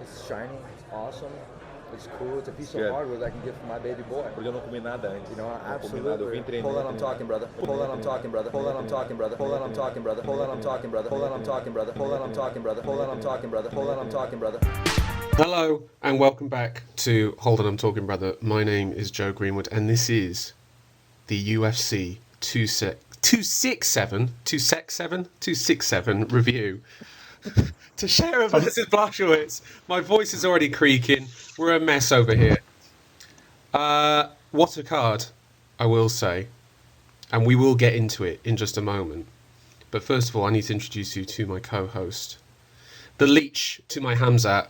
It's shiny. It's awesome. It's cool. It's a piece Good. of hardware that I can give for my baby boy. Porque eu não comi nada antes. You know, Não comi nada. Eu vim absolutely. treinar. Hold on, I'm talking, brother. Hold on, I'm talking, brother. Hold on, I'm talking, brother. Hold on, I'm talking, brother. Hold on, I'm talking, brother. Hold on, I'm talking, brother. Hold on, I'm talking, brother. Hold on, I'm talking, brother. Hold on, I'm talking, brother. Hello and welcome back to Hold On, I'm Talking, Brother. My name is Joe Greenwood and this is the UFC 267 review. Teixeira versus Blachowicz. My voice is already creaking. We're a mess over here. What a card, I will say. And we will get into it in just a moment. But first of all, I need to introduce you to my co-host. The leech to my Khamzat,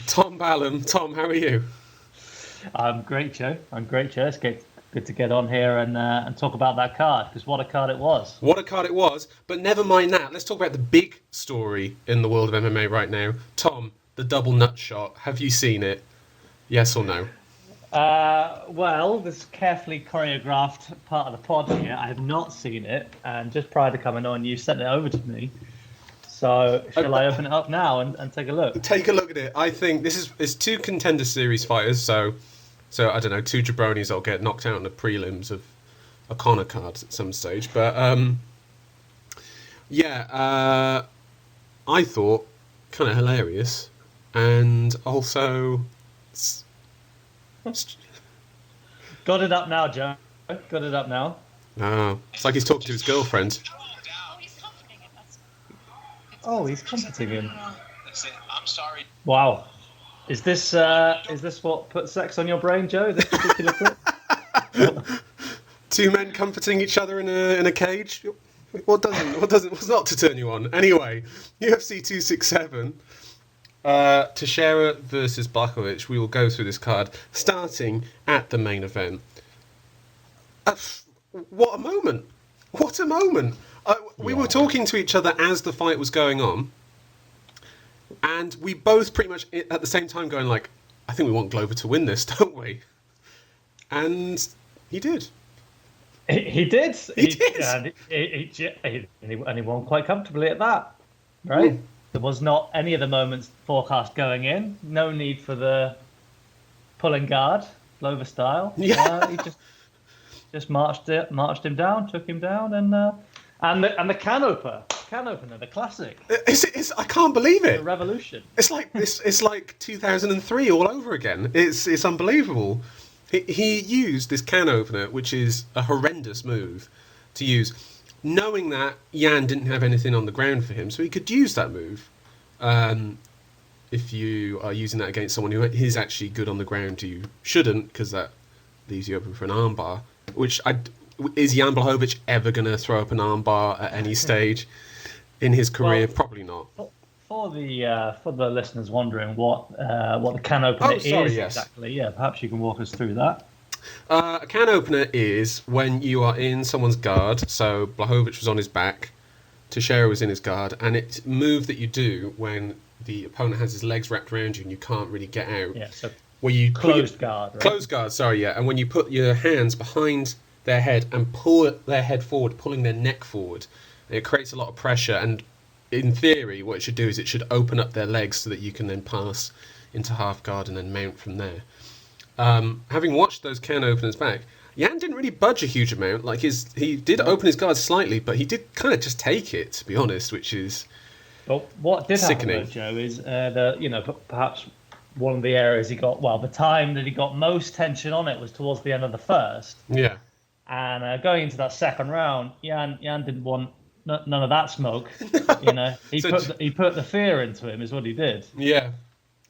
Tom Ballum. Tom, how are you? I'm great, Joe. It's good to get on here and talk about that card, because what a card it was. What a card it was, but never mind that. Let's talk about the big story in the world of MMA right now. Tom, the double nut shot. Have you seen it? Yes or no? Well, this carefully choreographed part of the pod here, I have not seen it, and just prior to coming on, you sent it over to me. So, shall I open it up now and take a look? Take a look at it. I think it's two Contender Series fighters, so I don't know, two jabronis that'll get knocked out in the prelims of a Conor card at some stage. But I thought kind of hilarious, and also Got it up now, Joe. Got it up now. Oh, it's like he's talking to his girlfriend. Oh, he's comforting him. I'm sorry. Wow. Is this what put sex on your brain, Joe? This particular clip? Two men comforting each other in a cage. What's not to turn you on? Anyway, UFC 267. Teixeira versus Blachowicz. We will go through this card, starting at the main event. What a moment! What a moment! We were talking to each other as the fight was going on, and we both pretty much at the same time going like, I think we want Glover to win this, don't we? And he did. He did. And he won quite comfortably at that, right? Mm. There was not any of the moments forecast going in. No need for the pulling guard, Glover style. Yeah. He just marched him down, took him down, and the can opener, the classic. I can't believe it. The revolution. It's like 2003 all over again. It's unbelievable. He used this can opener, which is a horrendous move to use, knowing that Jan didn't have anything on the ground for him, so he could use that move. If you are using that against someone who is actually good on the ground, you shouldn't, because that leaves you open for an armbar. Is Jan Blachowicz ever going to throw up an armbar at any stage in his career? Well, probably not. For the listeners wondering what the can opener is exactly, perhaps you can walk us through that. A can opener is when you are in someone's guard. So Blachowicz was on his back, Teixeira was in his guard, and it's a move that you do when the opponent has his legs wrapped around you and you can't really get out. Yeah, so where you closed guard, right? Closed guard, sorry, yeah. And when you put your hands behind their head and pull their head forward, pulling their neck forward, it creates a lot of pressure. And in theory, what it should do is it should open up their legs so that you can then pass into half guard and then mount from there. Having watched those can openers back, Jan didn't really budge a huge amount. Like he did open his guard slightly, but he did kind of just take it, to be honest, which is But what did sickening. happen, though, Joe, is perhaps one of the areas the time that he got most tension on it was towards the end of the first. Yeah. And going into that second round, Jan didn't want none of that smoke. He put the fear into him, is what he did. Yeah.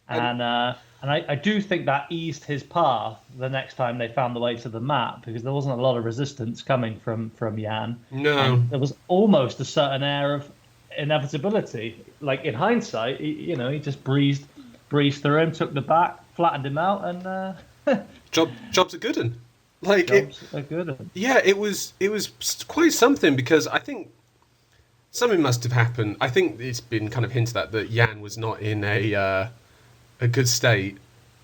And I do think that eased his path the next time they found the way to the mat, because there wasn't a lot of resistance coming from Jan. No. And there was almost a certain air of inevitability. Like in hindsight, he just breezed through him, took the back, flattened him out, and job's a good one. Yeah, it was quite something, because I think something must have happened. I think it's been kind of hinted at that Jan was not in a good state.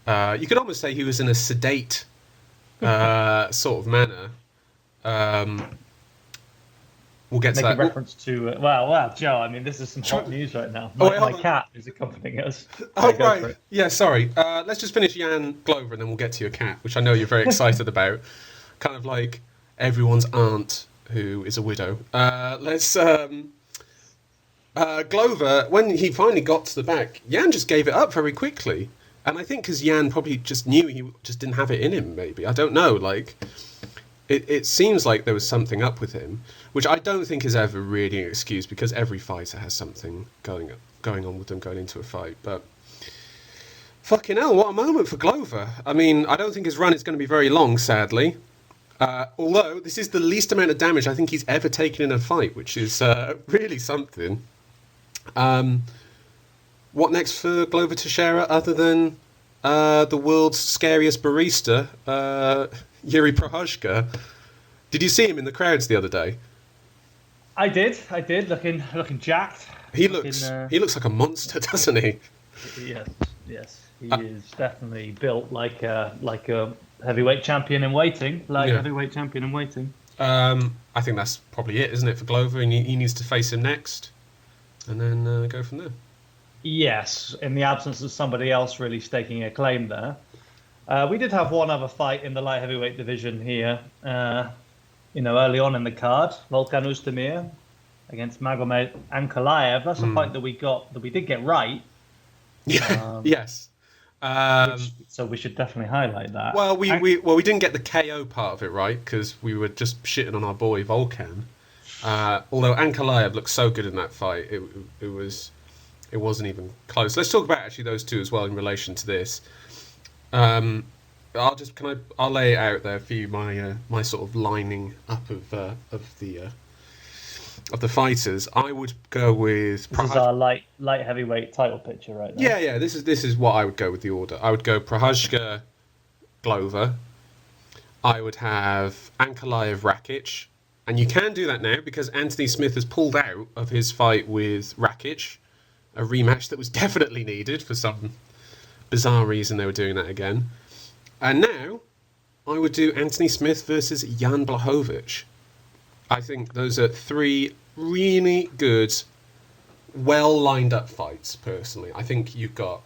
You could almost say he was in a sedate sort of manner. we'll get to Making that. reference to wow, Joe. I mean, this is some hot news right now. My cat is accompanying us. Oh, right. Yeah, sorry. Let's just finish Jan Glover and then we'll get to your cat, which I know you're very excited about. Kind of like everyone's aunt who is a widow. Glover, when he finally got to the back, Jan just gave it up very quickly. And I think because Jan probably just knew he just didn't have it in him, maybe. I don't know. Like, it seems like there was something up with him, which I don't think is ever really an excuse because every fighter has something going on with them going into a fight. But fucking hell, what a moment for Glover. I mean, I don't think his run is going to be very long, sadly. Although this is the least amount of damage I think he's ever taken in a fight, which is really something. What next for Glover Teixeira other than the world's scariest barista, Yuri Prochazka? Did you see him in the crowds the other day? I did. Looking jacked. He looks like a monster, doesn't he? Yes. He is definitely built like a heavyweight champion in waiting. Heavyweight champion in waiting. I think that's probably it, isn't it, for Glover? He needs to face him next, and then go from there. Yes, in the absence of somebody else really staking a claim there. We did have one other fight in the light heavyweight division here, early on in the card. Volkan Ustamir against Magomed Ankalaev. That's a fight that we did get right. Yeah. Yes. So we should definitely highlight that. Well, we didn't get the KO part of it right because we were just shitting on our boy Volkan. Although Ankalaev looked so good in that fight, it wasn't even close. Let's talk about actually those two as well in relation to this. I'll lay it out there for you, my sort of lining up of the fighters. I would go with. This is our light heavyweight title picture right now. Yeah. This is what I would go with the order. I would go Prochazka, Glover. I would have Ankalaev, Rakic, and you can do that now because Anthony Smith has pulled out of his fight with Rakic, a rematch that was definitely needed for some bizarre reason. They were doing that again, and now I would do Anthony Smith versus Jan Blachowicz. I think those are three really good, well lined up fights, personally. I think you've got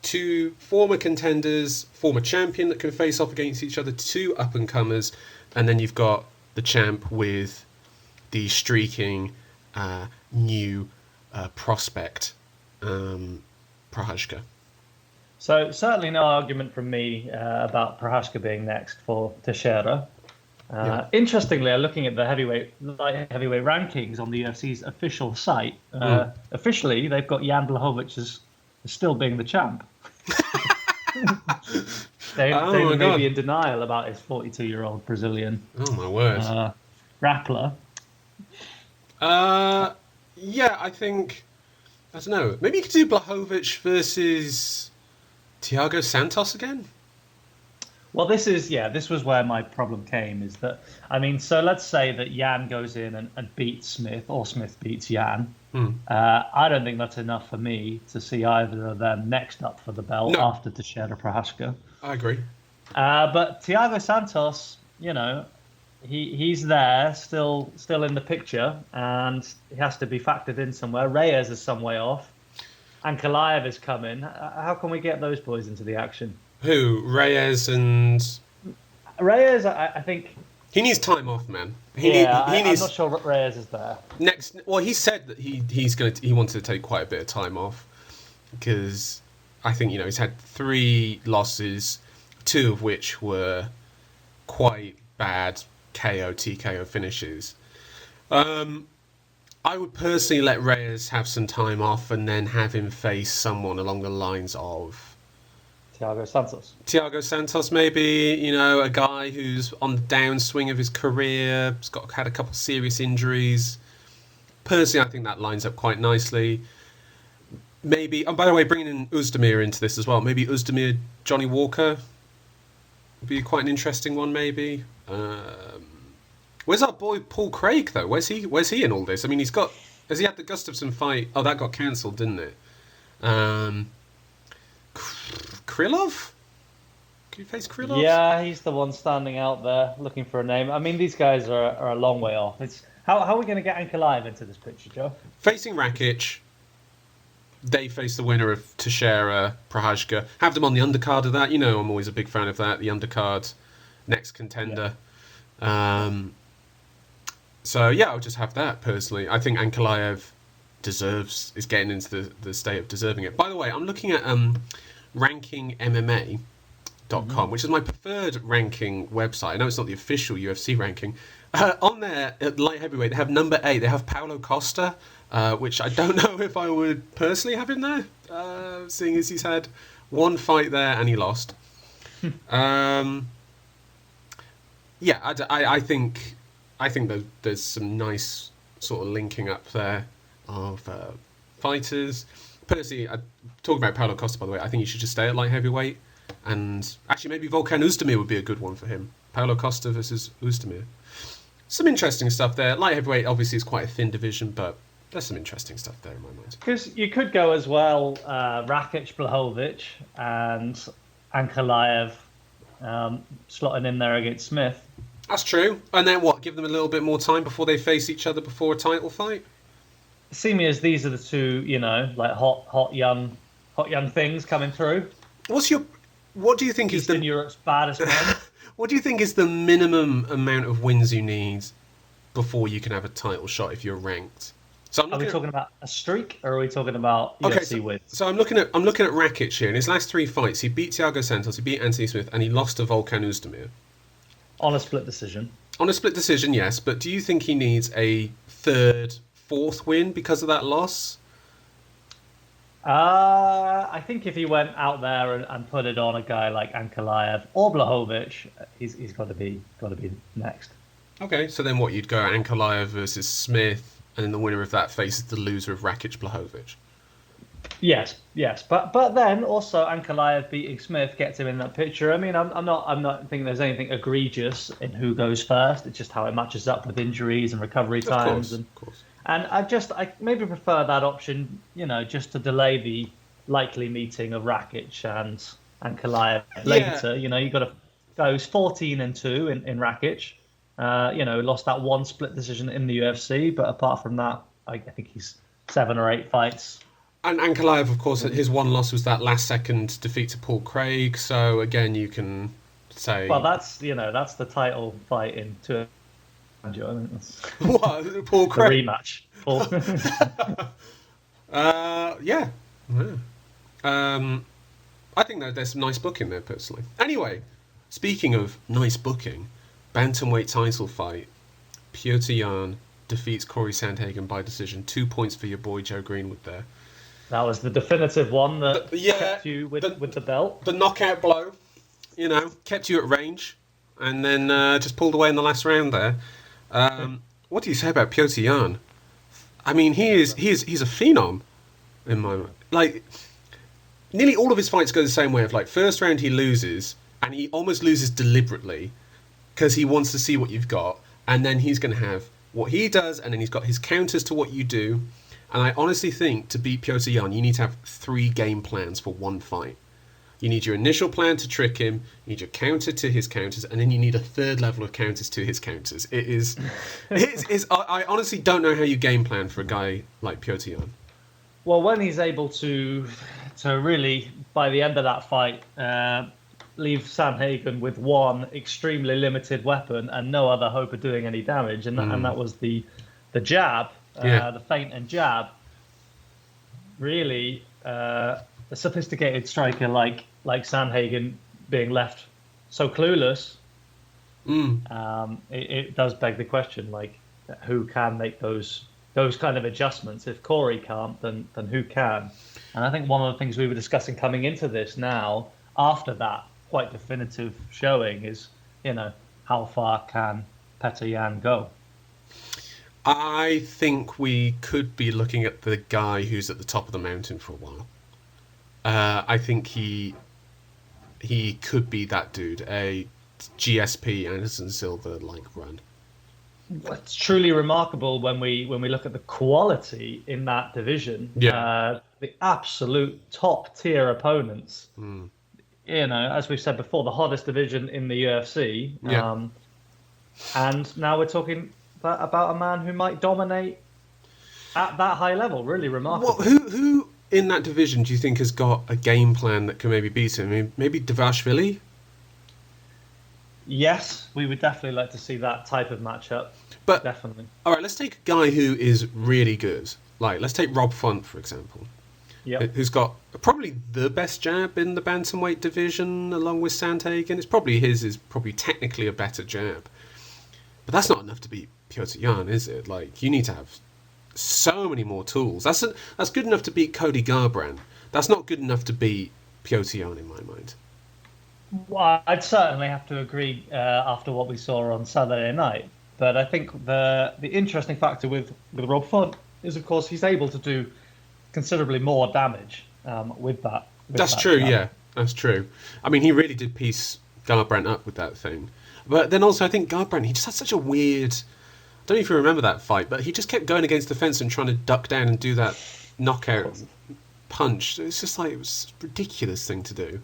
two former contenders, former champion that can face off against each other, two up and comers, and then you've got the champ with the streaking new prospect, Prochazka. So certainly no argument from me about Prochazka being next for Teixeira. Interestingly, looking at the light heavyweight rankings on the UFC's official site, officially they've got Jan Blachowicz as still being the champ. David may be in denial about his 42-year-old Brazilian. Oh my word! Grappler. Yeah, I think I don't know. Maybe you could do Blachowicz versus Thiago Santos again. Well, this was where my problem came. Is that so let's say that Jan goes in and beats Smith, or Smith beats Jan. I don't think that's enough for me to see either of them next up for the belt after Teixeira Prochazka. I agree. But Thiago Santos, he's there, still in the picture, and he has to be factored in somewhere. Reyes is some way off, and Ankalaev is coming. How can we get those boys into the action? Who? Reyes, I think he needs time off, man. I'm not sure Reyes is there. Next, well, he said that he wanted to take quite a bit of time off because I think he's had 3 losses, 2 of which were quite bad KO TKO finishes. I would personally let Reyes have some time off and then have him face someone along the lines of Thiago Santos, maybe, a guy who's on the downswing of his career, has had a couple of serious injuries. Personally, I think that lines up quite nicely. Maybe, by the way, bringing in Ustamir into this as well. Maybe Ustamir, Johnny Walker would be quite an interesting one, maybe. Where's our boy Paul Craig, though? Where's he in all this? Has he had the Gustafsson fight? Oh, that got cancelled, didn't it? Krylov? Can you face Krylov? Yeah, he's the one standing out there looking for a name. These guys are a long way off. How are we going to get Ankalaev into this picture, Joe? Facing Rakic, they face the winner of Teixeira, Prohajka. Have them on the undercard of that. You know, I'm always a big fan of that. The undercard, next contender. Yeah. So yeah, I'll just have that personally. I think Ankalaev is getting into the state of deserving it. By the way, I'm looking at rankingmma.com, which is my preferred ranking website. I know it's not the official UFC ranking. On there, at light heavyweight, they have number 8. They have Paulo Costa, which I don't know if I would personally have in there, seeing as he's had one fight there and he lost. I think there's some nice sort of linking up there of fighters. Personally, talking about Paulo Costa, by the way, I think he should just stay at light heavyweight. And actually, maybe Ustamir would be a good one for him. Paulo Costa versus Ustamir. Some interesting stuff there. Light heavyweight obviously is quite a thin division, but there's some interesting stuff there in my mind. Because you could go as well, Rakic, Blachowicz, and Ankalaev slotting in there against Smith. That's true. And then what? Give them a little bit more time before they face each other before a title fight? See me as these are the two, like hot young things coming through. What do you think Eastern is Europe's baddest men? What do you think is the minimum amount of wins you need before you can have a title shot if you're ranked? So are we talking about a streak, or are we talking about UFC wins? So I'm looking at Rakic here. In his last 3 fights, he beat Thiago Santos, he beat Anthony Smith, and he lost to Volkan Ustamir. On a split decision. On a split decision, yes. But do you think he needs a 3rd, 4th win because of that loss? I think if he went out there and put it on a guy like Ankalaev or Blachowicz, he's got to be next. Okay, so then what? You'd go Ankalaev versus Smith, and then the winner of that faces the loser of Rakic Blachowicz. Yes, but then also Ankalaev beating Smith gets him in that picture. I mean, I'm not thinking there's anything egregious in who goes first. It's just how it matches up with injuries and recovery times. Of course. And I maybe prefer that option, just to delay the likely meeting of Rakic and Ankalaev later. Yeah. You got to goes 14-2 in Rakic. Lost that one split decision in the UFC, but apart from that, I think he's 7 or 8 fights. And Ankalaev, of course, his one loss was that last second defeat to Paul Craig. So again, you can say, well, that's the title fight in 2. What? Paul Craig? The rematch. Paul. Yeah. I think that there's some nice booking there, personally. Anyway, speaking of nice booking, bantamweight title fight. Petr Yan defeats Corey Sandhagen by decision. 2 points for your boy Joe Greenwood there. That was the definitive one that kept you with the belt. The knockout blow, kept you at range, and then just pulled away in the last round there. What do you say about Petr Yan? I mean, he's a phenom in my mind. Like, nearly all of his fights go the same way. Of like, first round he loses, and he almost loses deliberately because he wants to see what you've got, and then he's going to have what he does, and then he's got his counters to what you do. And I honestly think to beat Petr Yan, you need to have 3 game plans for one fight. You need your initial plan to trick him, you need your counter to his counters, and then you need a 3rd level of counters to his counters. I honestly don't know how you game plan for a guy like Petr Yan. Well, when he's able to really, by the end of that fight, leave Sandhagen with one extremely limited weapon and no other hope of doing any damage, and that was the jab, the feint and jab. Really, a sophisticated striker like Sandhagen being left so clueless, it does beg the question, like, who can make those kind of adjustments? If Corey can't, then who can? And I think one of the things we were discussing coming into this now, after that quite definitive showing, is, how far can Petr Yan go? I think we could be looking at the guy who's at the top of the mountain for a while. I think he could be that dude, a GSP Anderson Silva like run. It's truly remarkable when we look at the quality in that division. Yeah. The absolute top tier opponents. As we've said before, the hottest division in the UFC. Yeah. And now we're talking about a man who might dominate at that high level. Really remarkable. Well, who in that division do you think has got a game plan that can maybe beat him? I mean, maybe Dvalishvili? Yes, we would definitely like to see that type of matchup. But definitely. All right, let's take a guy who is really good. Like, let's take Rob Fong, for example. Yeah. Who's got probably the best jab in the bantamweight division, along with Sandhagen. It's probably his is probably technically a better jab, but that's not enough to beat Petr Yan, is it? Like, you need to have so many more tools. That's good enough to beat Cody Garbrandt. That's not good enough to beat Petr Yan in my mind. Well, I'd certainly have to agree after what we saw on Saturday night. But I think the interesting factor with Rob Font is, of course, he's able to do considerably more damage with that. That's true, yeah. That's true. I mean, he really did piece Garbrandt up with that thing. But then also, I think Garbrandt, he just had such a weird... I don't know if you remember that fight, but he just kept going against the fence and trying to duck down and do that knockout punch. It's just like, it was a ridiculous thing to do.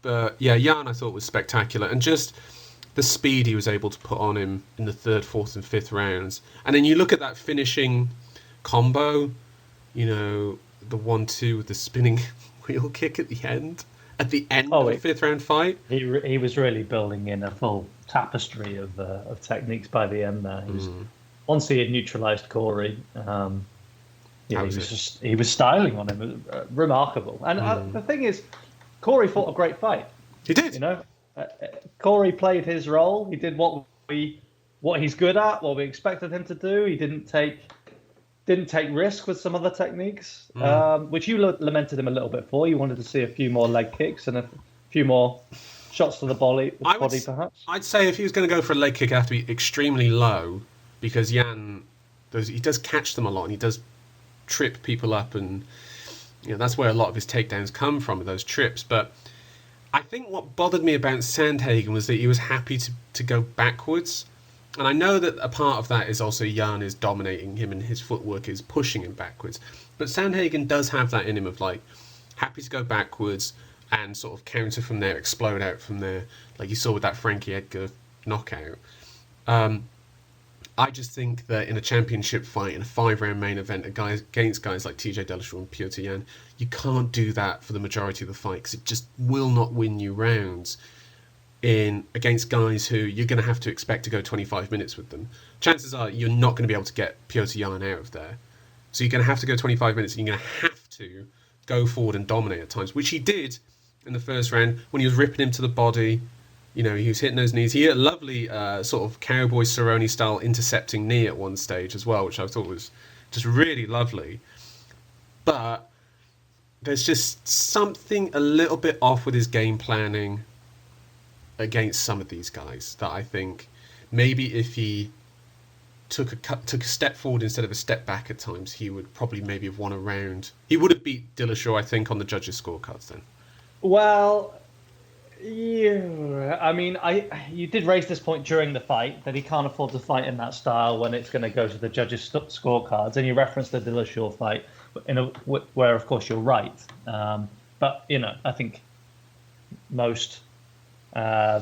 But yeah, Yan I thought was spectacular. And just the speed he was able to put on him in the third, fourth and fifth rounds. And then you look at that finishing combo, you know, the 1-2 with the spinning wheel kick at the end. At the end of the fifth round fight. He was really building in a full tapestry of techniques by the end there. He was, once he had neutralised Corey, he was styling on him. Remarkable. And the thing is, Corey fought a great fight. He did. You know, Corey played his role. He did what he's good at, what we expected him to do. He didn't take risk with some other techniques, which you lamented him a little bit for. You wanted to see a few more leg kicks and a few more shots to the body, perhaps. I'd say if he was going to go for a leg kick, it'd have to be extremely low, because Yan, he does catch them a lot and he does trip people up, and you know that's where a lot of his takedowns come from, those trips. But I think what bothered me about Sandhagen was that he was happy to go backwards. And I know that a part of that is also Yan is dominating him and his footwork is pushing him backwards. But Sandhagen does have that in him of like happy to go backwards and sort of counter from there, explode out from there, like you saw with that Frankie Edgar knockout. I just think that in a championship fight, in a 5-round main event, against guys like TJ Dillashaw and Petr Yan, you can't do that for the majority of the fight because it just will not win you rounds. Against guys who you're going to have to expect to go 25 minutes with them. Chances are you're not going to be able to get Petr Yan out of there. So you're going to have to go 25 minutes and you're going to have to go forward and dominate at times, which he did in the first round when he was ripping him to the body. You know, he was hitting those knees. He hit a lovely sort of Cowboy Cerrone style intercepting knee at one stage as well, which I thought was just really lovely. But there's just something a little bit off with his game planning against some of these guys that I think maybe if he took a step forward instead of a step back at times, he would probably maybe have won a round. He would have beat Dillashaw, I think, on the judges' scorecards then. Well, yeah, I mean, you did raise this point during the fight that he can't afford to fight in that style when it's going to go to the judges' scorecards, and you referenced the Dillashaw fight where, of course, you're right. But you know, I think most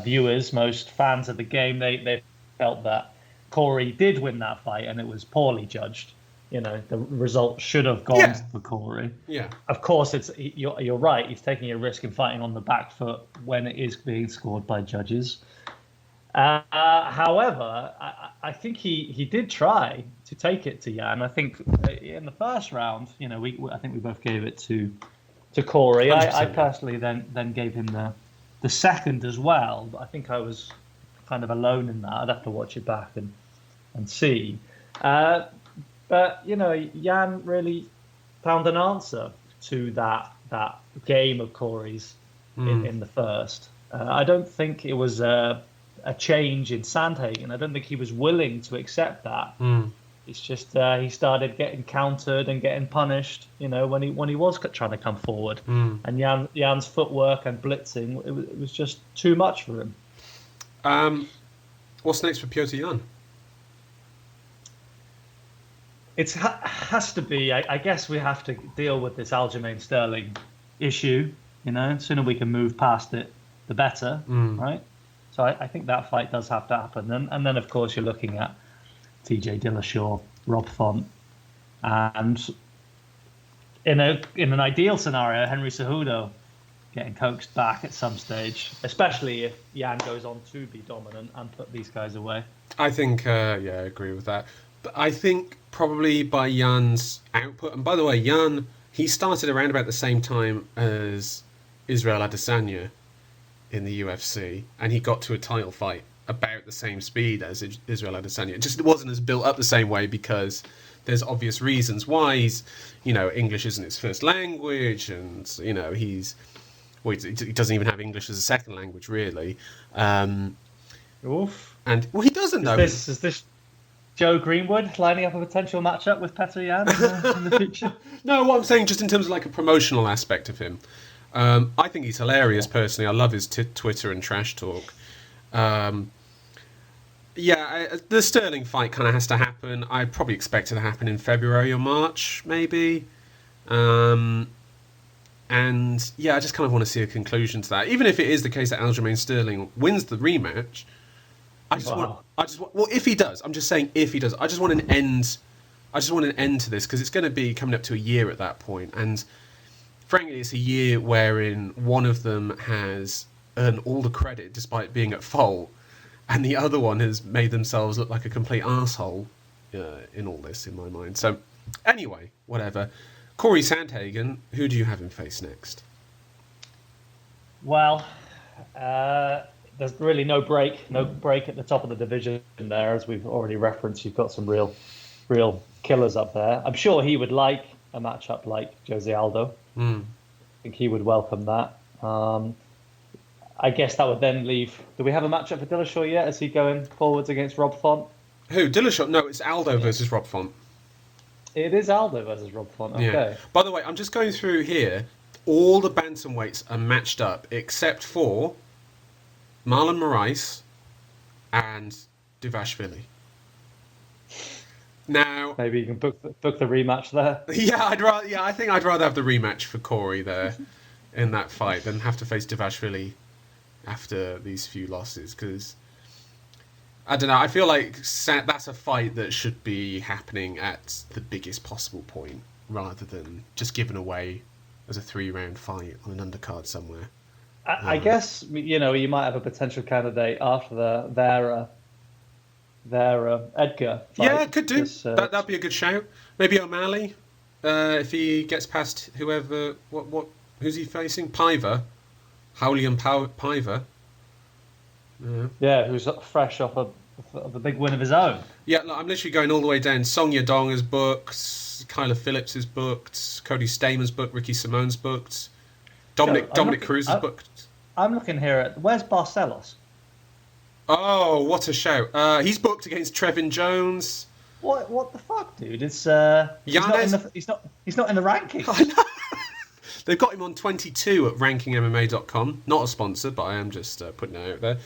viewers, most fans of the game, they felt that Corey did win that fight and it was poorly judged. You know, the result should have gone for Corey. Yeah. Of course, you're right. He's taking a risk in fighting on the back foot when it is being scored by judges. However, I think he did try to take it to Yan. I think in the first round, you know, I think we both gave it to Corey. I personally then gave him the second as well, but I think I was kind of alone in that. I'd have to watch it back and see. But, you know, Yan really found an answer to that game of Corey's in the first. I don't think it was a change in Sandhagen. I don't think he was willing to accept that. It's just he started getting countered and getting punished, you know, when he was trying to come forward. And Jan's footwork and blitzing, it was just too much for him. What's next for Petr Yan? It has to be, I guess we have to deal with this Aljamain Sterling issue. You know, the sooner we can move past it, the better, right? So I think that fight does have to happen. And then, of course, you're looking at TJ Dillashaw, Rob Font, and in an ideal scenario, Henry Cejudo getting coaxed back at some stage, especially if Jan goes on to be dominant and put these guys away. I think, I agree with that. But I think probably by Jan's output, and by the way, Jan, he started around about the same time as Israel Adesanya in the UFC, and he got to a title fight about the same speed as Israel Adesanya. It wasn't as built up the same way because there's obvious reasons why he's, English isn't his first language, and, he doesn't even have English as a second language, really. Oof. And, he doesn't, though. Is this Joe Greenwood lining up a potential matchup with Petr Yan in the future? No, what I'm saying, just in terms of like a promotional aspect of him, I think he's hilarious personally. I love his Twitter and trash talk. The Sterling fight kind of has to happen. I probably expect it to happen in February or March, maybe. I just kind of want to see a conclusion to that. Even if it is the case that Aljamain Sterling wins the rematch, if he does, I'm just saying if he does, I just want an end. I just want an end to this because it's going to be coming up to a year at that point, and frankly, it's a year wherein one of them has earned all the credit despite being at fault, and the other one has made themselves look like a complete arsehole in all this, in my mind. So, anyway, whatever. Corey Sandhagen, who do you have him face next? Well, there's really no break at the top of the division there, as we've already referenced. You've got some real killers up there. I'm sure he would like a matchup like Jose Aldo. I think he would welcome that. I guess that would then leave... Do we have a matchup for Dillashaw yet? Is he going forwards against Rob Font? Who? Dillashaw? No, it's Aldo versus Rob Font. It is Aldo versus Rob Font. Okay. Yeah. By the way, I'm just going through here. All the bantamweights are matched up except for Marlon Moraes and Duvashvili. Now, maybe you can book the rematch there. I think I'd rather have the rematch for Corey there in that fight than have to face Duvashvili after these few losses, because I don't know. I feel like that's a fight that should be happening at the biggest possible point rather than just given away as a 3-round fight on an undercard somewhere. I guess you might have a potential candidate after their Edgar fight. Yeah, could do. That'd be a good shout. Maybe O'Malley, if he gets past whoever. Who's he facing? Piver, Howlian Piver. Yeah, who's fresh off a big win of his own. Yeah, look, I'm literally going all the way down. Song Yadong is booked. Kyler Phillips is booked. Cody Staman's booked. Ricky Simone's booked. Dominic Cruz is booked. I'm looking here at... Where's Barcelos? Oh, what a shout. He's booked against Trevin Jones. What the fuck, dude? It's he's not in the rankings. I know. They've got him on 22 at rankingmma.com. Not a sponsor, but I am just putting it out there.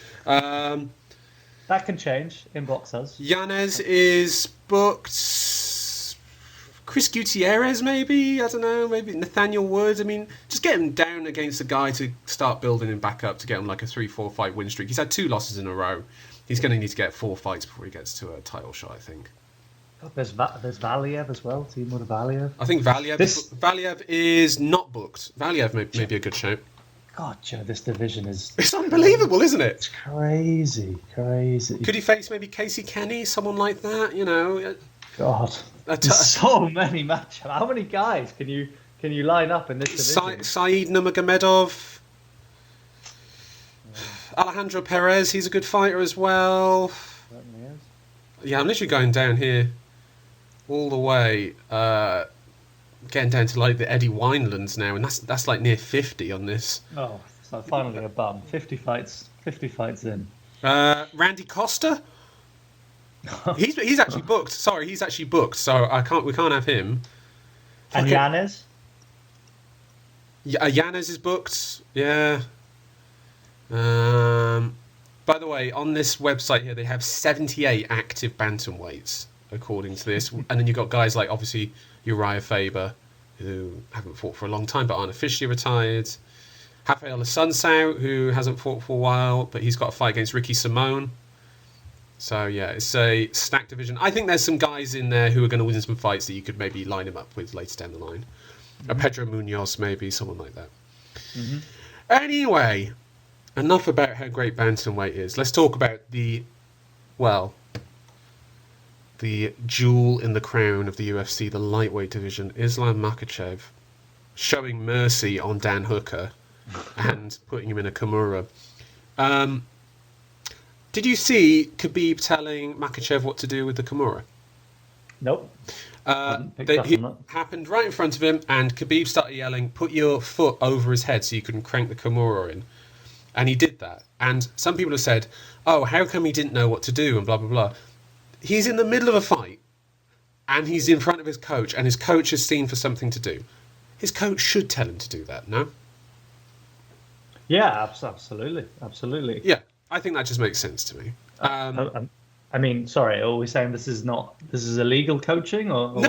That can change. Inbox us. Yanez is booked. Chris Gutierrez, maybe? I don't know. Maybe Nathaniel Woods. I mean, just get him down against a guy to start building him back up to get him like a 3-4 fight win streak. He's had 2 losses in a row. He's going to need to get 4 fights before he gets to a title shot, I think. God, there's Valiev as well. Timur Valiev. I think Valiev is not booked. Valiev may be a good show. God, Joe, this division is... It's unbelievable, isn't it? It's crazy. Could he face maybe Casey Kenny, someone like that? God, there's so many matchups. How many guys can you line up in this division? Saeed Nurmagomedov, Alejandro Perez. He's a good fighter as well. Certainly is. Yeah, I'm literally going down here, all the way, getting down to like the Eddie Winelands now, and that's like near 50 on this. Oh, it's like finally a bum. 50 fights in. Randy Costa. He's actually booked. Sorry, he's actually booked. So we can't have him. And Yanez? Yeah, Yanez is booked. Yeah. By the way, on this website here, they have 78 active bantamweights, according to this. And then you've got guys like, obviously, Uriah Faber, who haven't fought for a long time but aren't officially retired. Rafael Assunção, who hasn't fought for a while, but he's got a fight against Ricky Simone. So, yeah, it's a stacked division. I think there's some guys in there who are going to win some fights that you could maybe line him up with later down the line. A Pedro Munoz, maybe, someone like that. Anyway, enough about how great bantamweight is. Let's talk about the jewel in the crown of the UFC, the lightweight division. Islam Makhachev showing mercy on Dan Hooker and putting him in a Kimura. Did you see Khabib telling Makhachev what to do with the Kimura? Nope. It happened right in front of him, and Khabib started yelling, "Put your foot over his head so you can crank the Kimura in." And he did that. And some people have said, "Oh, how come he didn't know what to do?" and blah, blah, blah. He's in the middle of a fight, and he's in front of his coach, and his coach has seen for something to do. His coach should tell him to do that, no? Yeah, absolutely. Yeah, I think that just makes sense to me. I mean, sorry, are we saying this is illegal coaching? Or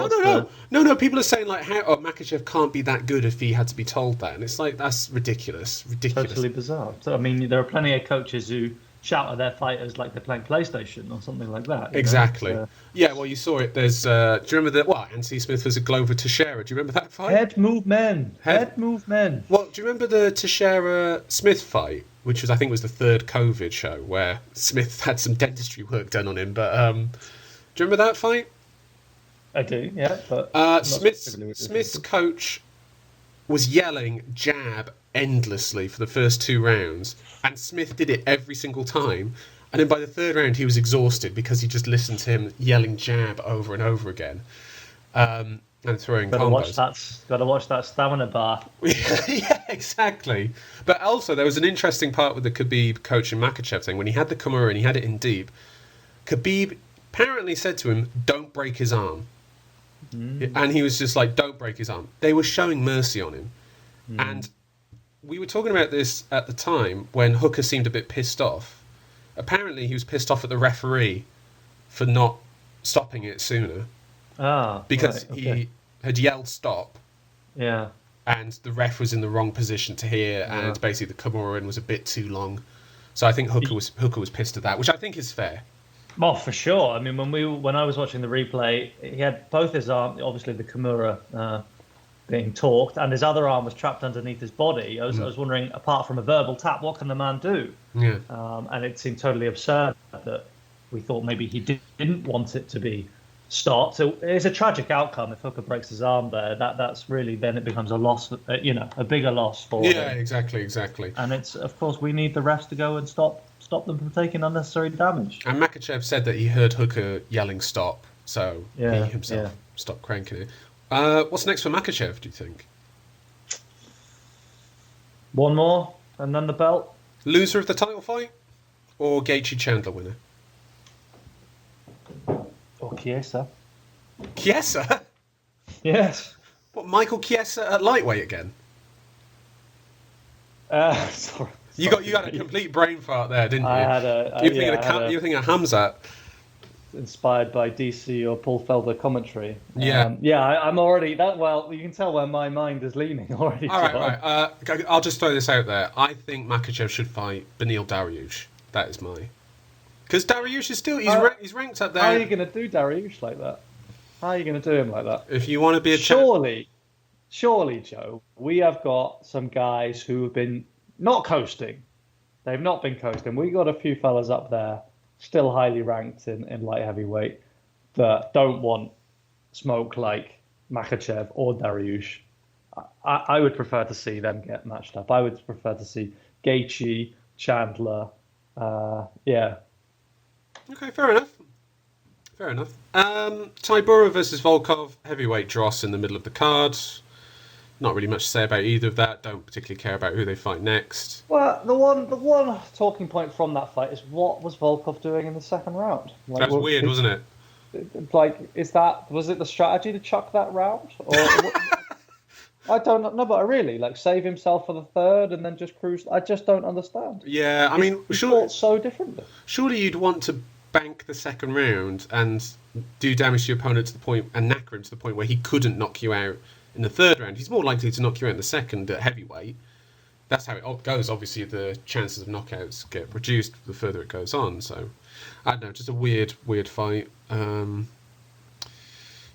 No. People are saying like, Makhachev can't be that good if he had to be told that, and it's like that's ridiculous. Totally bizarre. So I mean, there are plenty of coaches who shout at their fighters like they're playing PlayStation or something like that. Exactly. Yeah, well, you saw it. There's, do you remember that? Anthony Smith was a Glover Teixeira. Do you remember that fight? Head movement. Well, do you remember the Teixeira-Smith fight, which was, I think, was the third COVID show, where Smith had some dentistry work done on him? But do you remember that fight? I do, yeah. But Smith's coach was yelling jab endlessly for the first 2 rounds, and Smith did it every single time. And then by the 3rd round, he was exhausted because he just listened to him yelling jab over and over again, and throwing combos. Gotta watch that stamina bar. Yeah, exactly. But also, there was an interesting part with the Khabib coach and Makhachev thing. When he had the Kimura and he had it in deep, Khabib apparently said to him, "Don't break his arm." And he was just like, "Don't break his arm." They were showing mercy on him. And we were talking about this at the time when Hooker seemed a bit pissed off. Apparently, he was pissed off at the referee for not stopping it sooner. Because he had yelled stop. Yeah. And the ref was in the wrong position to hear, and basically the Kimura was a bit too long. So I think Hooker was pissed at that, which I think is fair. Well, for sure. I mean, when I was watching the replay, he had both his arms, obviously the Kimura being torqued, and his other arm was trapped underneath his body. I was wondering, apart from a verbal tap, what can the man do? Yeah. And it seemed totally absurd that we thought maybe he didn't want it to be stopped. So it's a tragic outcome if Hooker breaks his arm there. That's really, then it becomes a loss, a bigger loss for him. Yeah, exactly. And it's, of course, we need the refs to go and stop them from taking unnecessary damage. And Makhachev said that he heard Hooker yelling stop, so he himself stopped cranking it. What's next for Makhachev, do you think? One more, and then the belt? Loser of the title fight? Or Gaethje Chandler winner? Or Chiesa. Chiesa? Yes. What, Michael Chiesa at lightweight again? Sorry. You got a complete brain fart there, didn't you? I had a... You were thinking of Khamzat. Inspired by DC or Paul Felder commentary. Yeah. I'm already... you can tell where my mind is leaning already. All right. I'll just throw this out there. I think Makhachev should fight Beneil Dariush. That is my... Because Dariush is still... He's ranked up there. How are you going to do Dariush like that? How are you going to do him like that? If you want to be a... Surely, Joe, we have got some guys who have been not coasting. They've not been coasting. We got a few fellas up there, still highly ranked in light heavyweight, that don't want smoke like Makhachev or Dariush. I would prefer to see them get matched up. I would prefer to see Gaethje, Chandler. Okay, fair enough. Taiboro versus Volkov, heavyweight dross in the middle of the card. Not really much to say about either of that. Don't particularly care about who they fight next. Well, the one talking point from that fight is what was Volkov doing in the second round? That was weird, wasn't it? Was it the strategy to chuck that round? Or I don't know, but save himself for the third and then just cruise. I just don't understand. Yeah, I mean, he fought so differently. Surely you'd want to bank the second round and do damage to your opponent to the point and knacker him to the point where he couldn't knock you out in the third round. He's more likely to knock you out in the second at heavyweight. that's how it goes. Obviously, the chances of knockouts get reduced the further it goes on. So, I don't know, just a weird fight.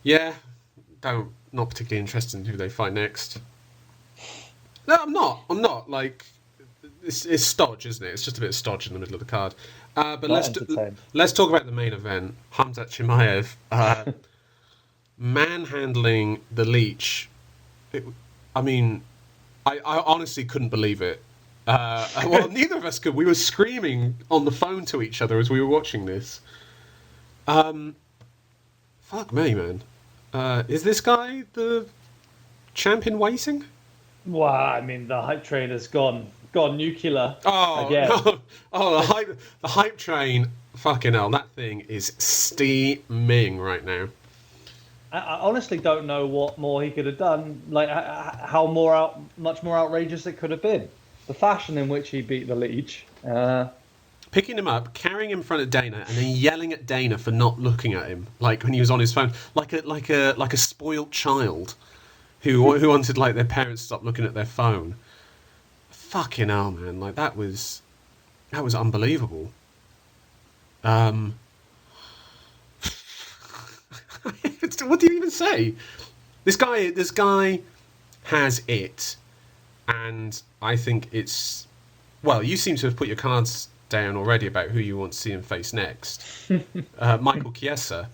Yeah, not particularly interested in who they fight next. No, I'm not. Like, it's stodge, isn't it? It's just a bit of stodge in the middle of the card. But let's talk about the main event. Khamzat Chimaev manhandling the Leech. I honestly couldn't believe it. Well, neither of us could. We were screaming on the phone to each other as we were watching this. Fuck me, man. Is this guy the champion waiting? Well, I mean, the hype train has gone nuclear. Oh, again. No. Oh, the hype train. Fucking hell, that thing is steaming right now. I honestly don't know what more he could have done. Like, how much more outrageous it could have been. The fashion in which he beat the Leech. Picking him up, carrying him in front of Dana, and then yelling at Dana for not looking at him, like when he was on his phone, like a spoilt child who wanted like their parents to stop looking at their phone. Fucking hell, man! Like that was unbelievable. What do you even say? This guy has it, and I think it's. Well, you seem to have put your cards down already about who you want to see him face next. Michael Chiesa.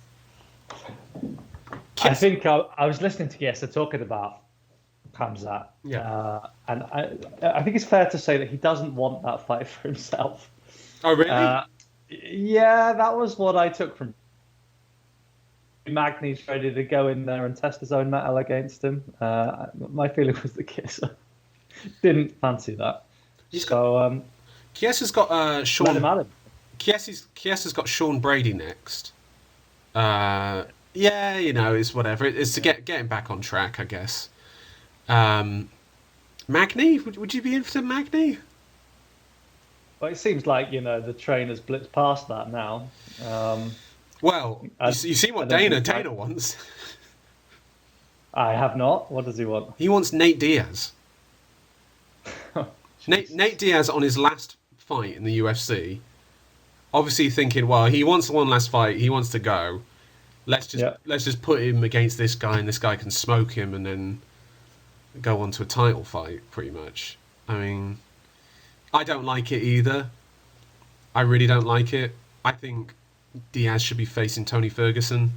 I think I was listening to Chiesa talking about Khamzat. Yeah. And I think it's fair to say that he doesn't want that fight for himself. Oh, really? Yeah, that was what I took from Magny's ready to go in there and test his own metal against him. My feeling was that Chiesa didn't fancy that. Chiesa's got Sean. Chiesa's got Sean Brady next. Yeah, it's whatever. It's to get him back on track, I guess. Magny, would you be in for Magny? Well, it seems like the train has blitzed past that now. Well, you've seen what Dana wants. I have not. What does he want? He wants Nate Diaz. Nate Diaz on his last fight in the UFC, obviously thinking, well, he wants one last fight. He wants to go. Let's just put him against this guy, and this guy can smoke him, and then go on to a title fight. Pretty much. I mean, I don't like it either. I really don't like it. I think Diaz should be facing Tony Ferguson.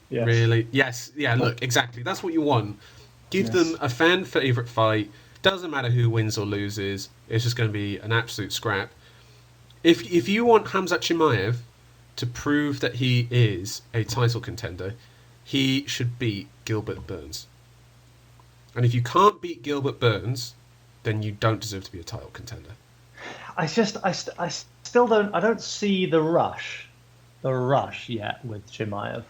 Yes. Really? Yes. Yeah, look, exactly. That's what you want. Give them a fan favourite fight. Doesn't matter who wins or loses. It's just going to be an absolute scrap. If you want Khamzat Chimaev to prove that he is a title contender, he should beat Gilbert Burns. And if you can't beat Gilbert Burns, then you don't deserve to be a title contender. I still don't see the rush yet with Chimaev.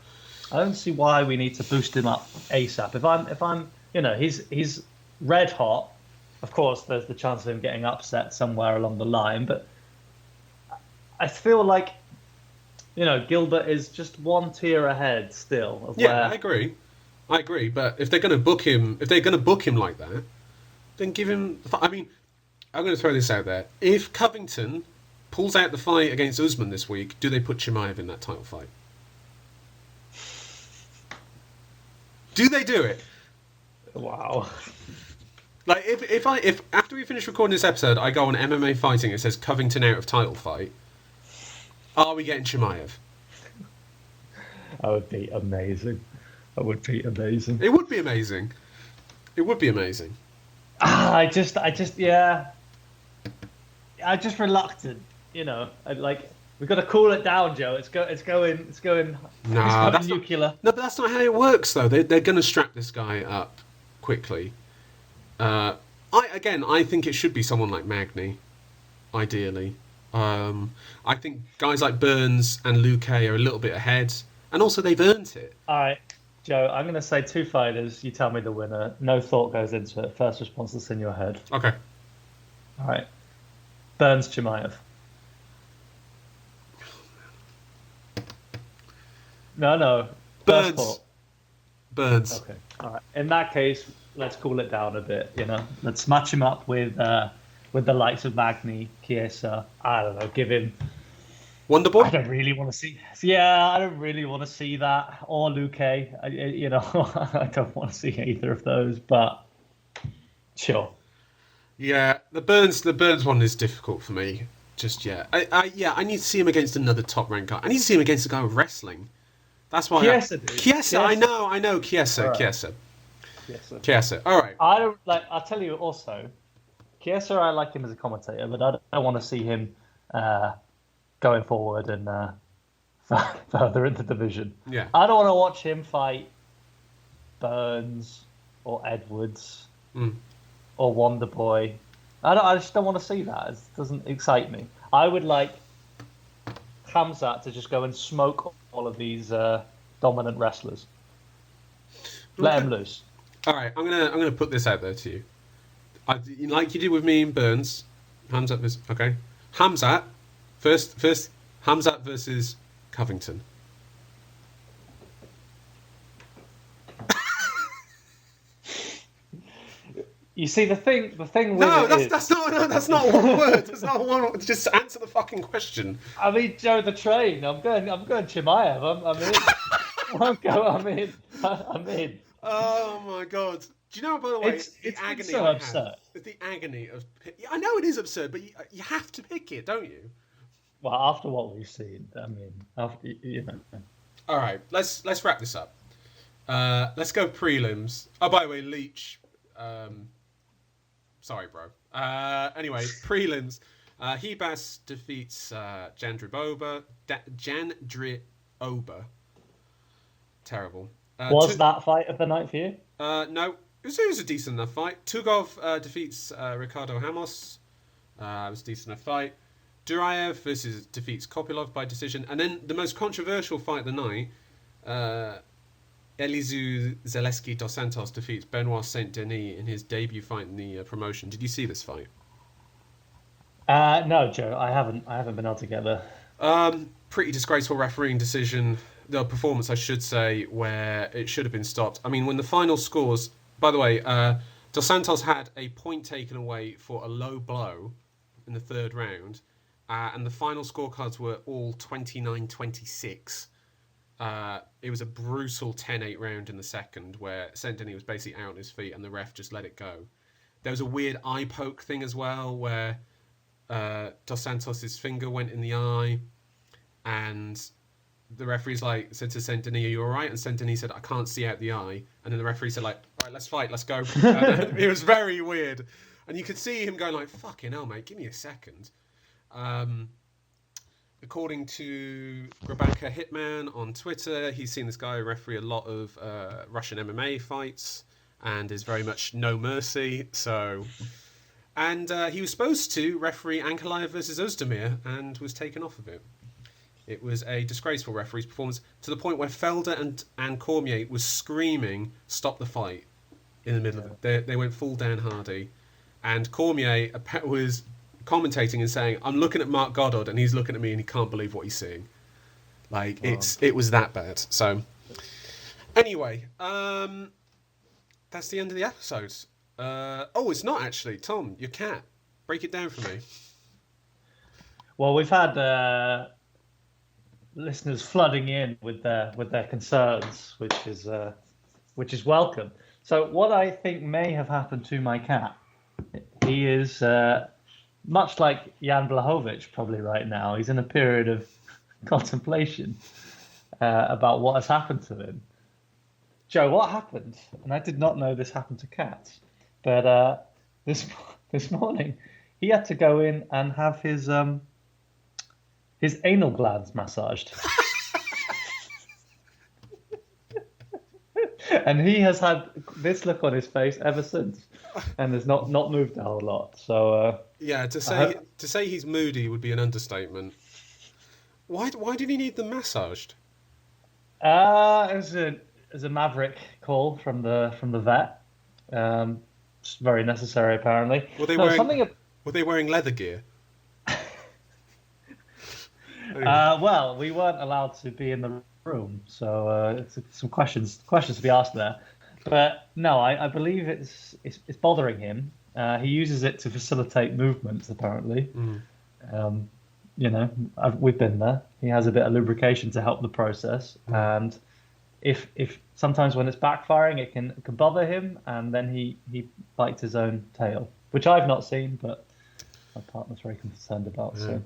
I don't see why we need to boost him up ASAP. If I'm he's red hot. Of course, there's the chance of him getting upset somewhere along the line, but I feel like Gilbert is just one tier ahead still. Of where... I agree. But if they're going to book him, like that, then give him. I mean, I'm going to throw this out there. If Covington pulls out the fight against Usman this week, do they put Chimaev in that title fight? Do they do it? Wow. Like if after we finish recording this episode, I go on MMA Fighting, it says Covington out of title fight. Are we getting Chimaev? That would be amazing. It would be amazing. I'm just reluctant. We've got to cool it down, Joe. It's going that's nuclear. No, but that's not how it works, though. They're going to strap this guy up quickly. I think it should be someone like Magny, ideally. I think guys like Burns and Luque are a little bit ahead, and also they've earned it. All right, Joe, I'm going to say two fighters. You tell me the winner. No thought goes into it. First response that's in your head. Okay. All right. Burns Chimaev. No. Burns. Okay. All right. In that case, let's cool it down a bit. Let's match him up with the likes of Magny, Chiesa. I don't know. Give him. Wonderboy. I don't really want to see. Yeah, I don't really want to see that or Luque. I don't want to see either of those. But sure. Yeah, the Burns one is difficult for me just yet. I need to see him against another top ranked guy. I need to see him against a guy with wrestling. That's why. Chiesa. I know. Chiesa. Right. Chiesa. All right. I don't like. I'll tell you also. Chiesa, I like him as a commentator, but I don't want to see him going forward and further in the division. Yeah. I don't want to watch him fight Burns or Edwards or Wonderboy. I just don't want to see that. It doesn't excite me. I would like Khamzat to just go and smoke all of these dominant wrestlers. Let him loose. All right, I'm gonna put this out there to you. Like you did with me and Burns. Hamzat versus Hamzat. First Hamzat versus Covington. You see the thing with that's not one word. That's not one word. Just answer the fucking question. I mean, Joe the Train. I'm going Chimaev. I'm in. Oh my god. Do you know, by the way, it's the agony so absurd. The agony of... I know it is absurd, but you have to pick it, don't you? Well, after what we've seen, I mean, All right, let's wrap this up. Let's go prelims. Oh, by the way, Leach. Sorry, bro. Anyway, prelims. Hebas defeats Jandriboba. Terrible. Was that fight of the night for you? No. It was a decent enough fight. Tugov defeats Ricardo Ramos. It was a decent enough fight. Duraev defeats Kopylov by decision. And then the most controversial fight of the night, Elizu Zaleski dos Santos defeats Benoit Saint Denis in his debut fight in the promotion. Did you see this fight? No, Joe, I haven't been able to get there. Pretty disgraceful refereeing decision. The performance, I should say, where it should have been stopped. I mean, when the final scores... By the way, Dos Santos had a point taken away for a low blow in the third round, and the final scorecards were all 29-26. It was a brutal 10-8 round in the second, where Saint-Denis was basically out on his feet and the ref just let it go. There was a weird eye poke thing as well, where Dos Santos' finger went in the eye, and... the referee's said to Saint-Denis, "Are you all right?" And Saint-Denis said, "I can't see out the eye." And then the referee said, "All right, let's fight, let's go." It was very weird, and you could see him going "Fucking hell, mate, give me a second." According to Grabanka Hitman on Twitter, he's seen this guy referee a lot of Russian MMA fights and is very much no mercy. So, and he was supposed to referee Ankalaev versus Ustamir and was taken off of it. It was a disgraceful referee's performance to the point where Felder and Cormier was screaming, "Stop the fight!" in the middle of it. They went full Dan Hardy, and Cormier was commentating and saying, "I'm looking at Mark Goddard and he's looking at me and he can't believe what he's seeing." It was that bad. So anyway, that's the end of the episode. It's not actually. Tom, your cat. Break it down for me. Well, we've had listeners flooding in with their concerns, which is welcome. So what I think may have happened to my cat, he is much like Jan Blachowicz probably right now. He's in a period of contemplation about what has happened to him. Joe, what happened? And I did not know this happened to cats, but this morning he had to go in and have his anal glands massaged. And he has had this look on his face ever since and has not moved a whole lot. So to say he's moody would be an understatement. Why did he need them massaged? It was a maverick call from the vet. It's very necessary apparently. Were they wearing leather gear? Well, we weren't allowed to be in the room, so it's some questions to be asked there. But no, I believe it's bothering him. He uses it to facilitate movements, apparently. We've been there. He has a bit of lubrication to help the process, and if sometimes when it's backfiring, it can bother him, and then he bites his own tail, which I've not seen, but my partner's very concerned about. Yeah. So,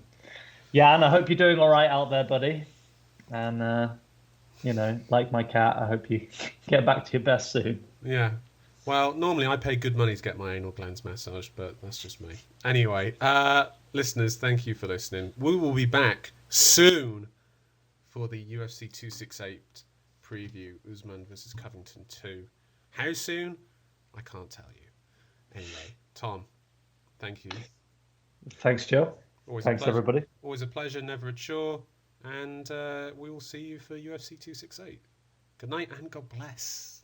yeah, and I hope you're doing all right out there, buddy. And like my cat, I hope you get back to your best soon. Yeah. Well, normally I pay good money to get my anal glands massaged, but that's just me. Anyway, listeners, thank you for listening. We will be back soon for the UFC 268 preview, Usman versus Covington 2. How soon? I can't tell you. Anyway, Tom, thank you. Thanks, Joe. Thanks, everybody. Always a pleasure, never a chore. And we will see you for UFC 268. Good night and God bless.